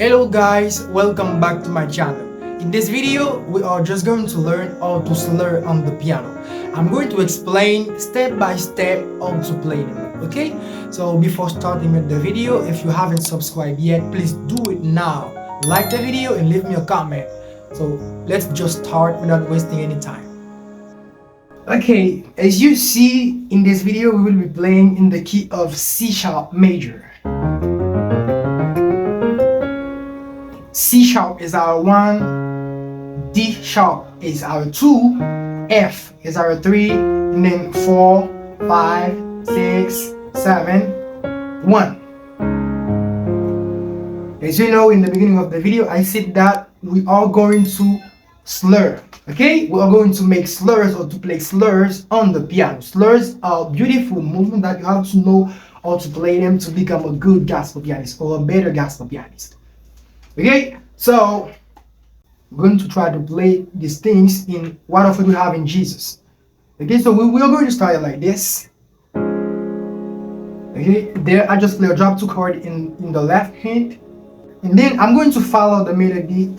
Hello guys, welcome back to my channel. In this video, we are just going to learn how to slur on the piano. I'm going to explain step by step how to play them, okay? So before starting with the video, if you haven't subscribed yet, please do it now. Like the video and leave me a comment. So let's just start without wasting any time. Okay, as you see in this video, we will be playing in the key of C sharp major. C sharp is our 1, D sharp is our 2, F is our 3, and then 4, 5, 6, 7, 1. As you know, in the beginning of the video, I said that we are going to slur. Okay, we are going to make slurs or to play slurs on the piano. Slurs are beautiful movements that you have to know how to play them to become a good gospel pianist or a better gospel pianist. Okay, so we're going to try to play these things in whatever we have in Jesus. Okay, so we are going to start it like this. Okay, there I just play a drop 2 chord in the left hand, and then I'm going to follow the melody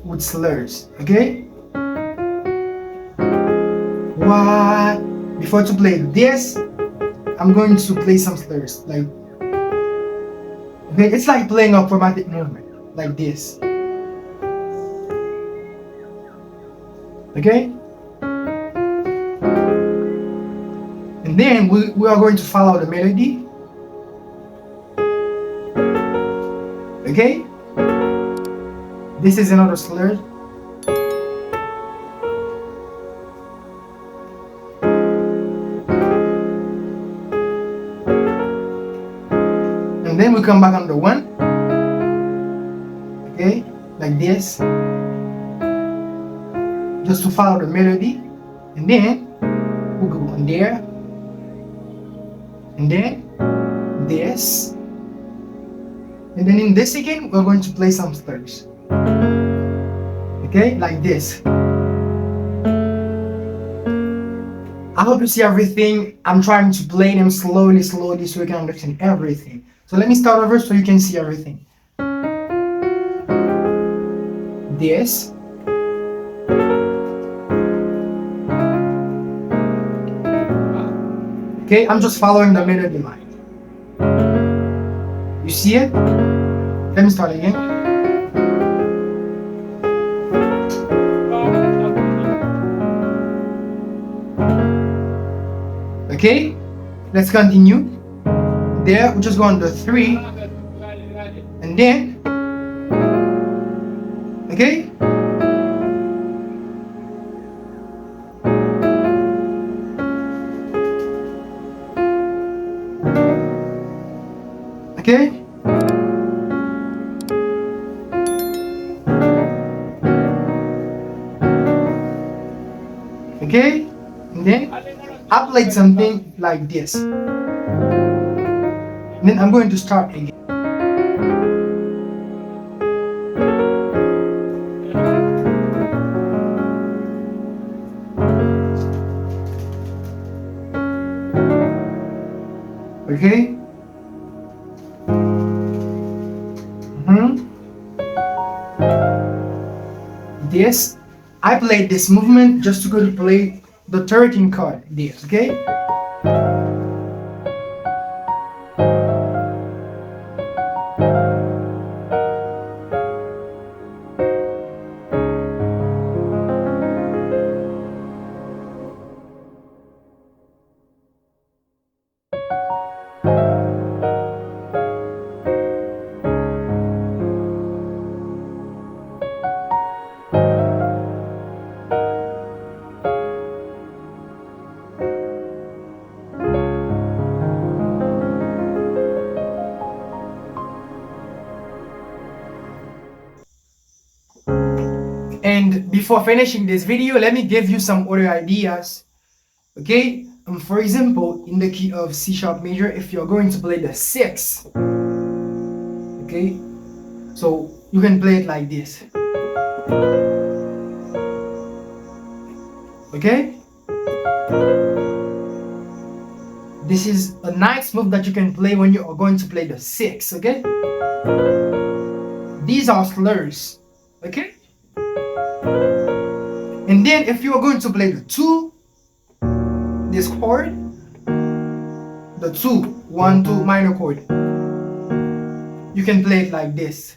with slurs. Okay, what? Before to play this, I'm going to play some slurs. Like, okay, it's like playing a chromatic movement. Like this. Okay? And then we are going to follow the melody. Okay? This is another slur. And then we come back on the 1. Okay, like this, just to follow the melody, and then we'll go on there, and then this, and then in this again, we're going to play some slurs. Okay, like this. I hope you see everything. I'm trying to play them slowly so you can understand everything. So let me start over so you can see everything. This, okay, I'm just following the melody line. You see it? Let me start again. Okay, let's continue. There, we just go on the 3, and then, okay? Okay? Okay? And then I played something like this. And then I'm going to start again. Okay? This, I played this movement just to go to play the 13 chord. This, okay? And before finishing this video, let me give you some other ideas. Okay, for example, in the key of C sharp major, if you're going to play the 6, okay, so you can play it like this. Okay, this is a nice move that you can play when you are going to play the 6. Okay, These are slurs. Okay? And then if you are going to play the 2, this chord, the 2, 1, 2 minor chord, you can play it like this.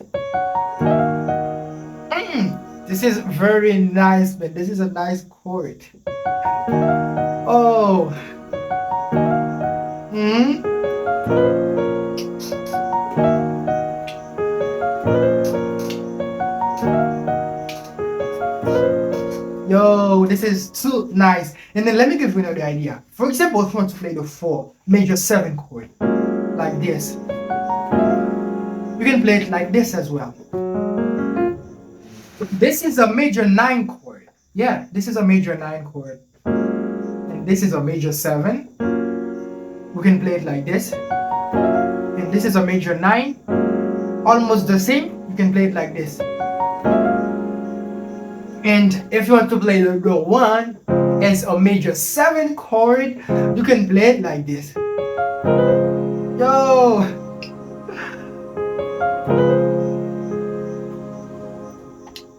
This is very nice, man. This is a nice chord. Oh. Yo, this is too nice. And then let me give you another idea. For example, if you want to play the 4 major 7 chord, like this, you can play it like this as well. This is a major 9 chord. Yeah, this is a major 9 chord. And this is a major 7. We can play it like this. And this is a major 9. Almost the same. You can play it like this. And if you want to play the 1 as a major 7 chord, you can play it like this. Yo!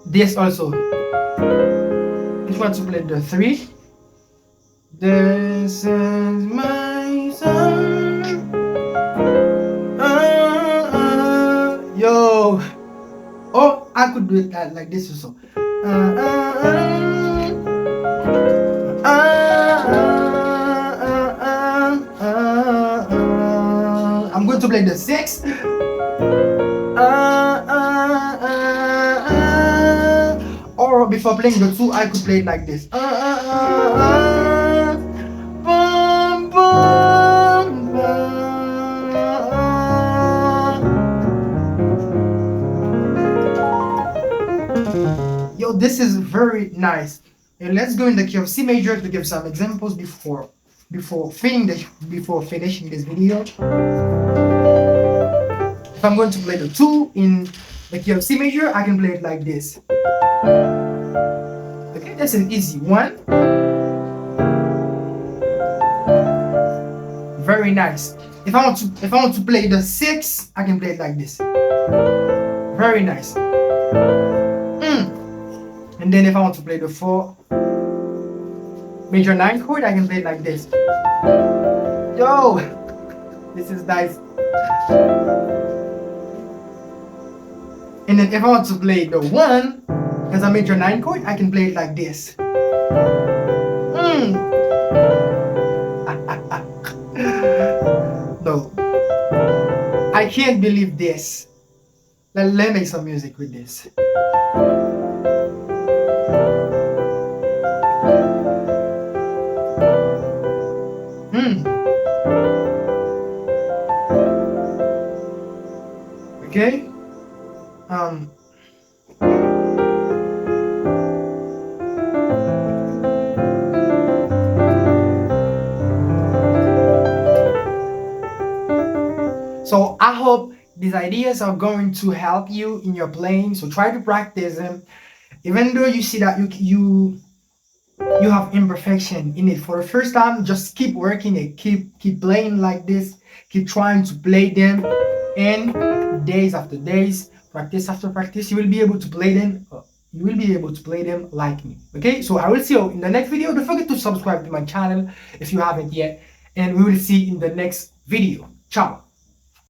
This also. If you want to play the 3, this is my song. Yo! Oh, I could do it like this also. I'm going to play the 6. Or before playing the 2, I could play it like this. Yo, this is very nice. And let's go in the key of C major to give some examples before finishing this video. If I'm going to play the 2 in the key of C major, I can play it like this. Okay, that's an easy one. Very nice. If I want to play the 6, I can play it like this. Very nice. And then if I want to play the 4 major 9 chord, I can play it like this. Yo, this is nice. And then if I want to play the 1 as a major 9 chord, I can play it like this. No, I can't believe this. Let's make some music with this. Okay. So I hope these ideas are going to help you in your playing. So try to practice them, even though you see that you have imperfection in it for the first time. Just keep working it, keep playing like this, keep trying to play them, and days after days, practice after practice, you will be able to play them. You will be able to play them like me. Okay, so I will see you in the next video. Don't forget to subscribe to my channel if you haven't yet, and we will see in the next video. Ciao.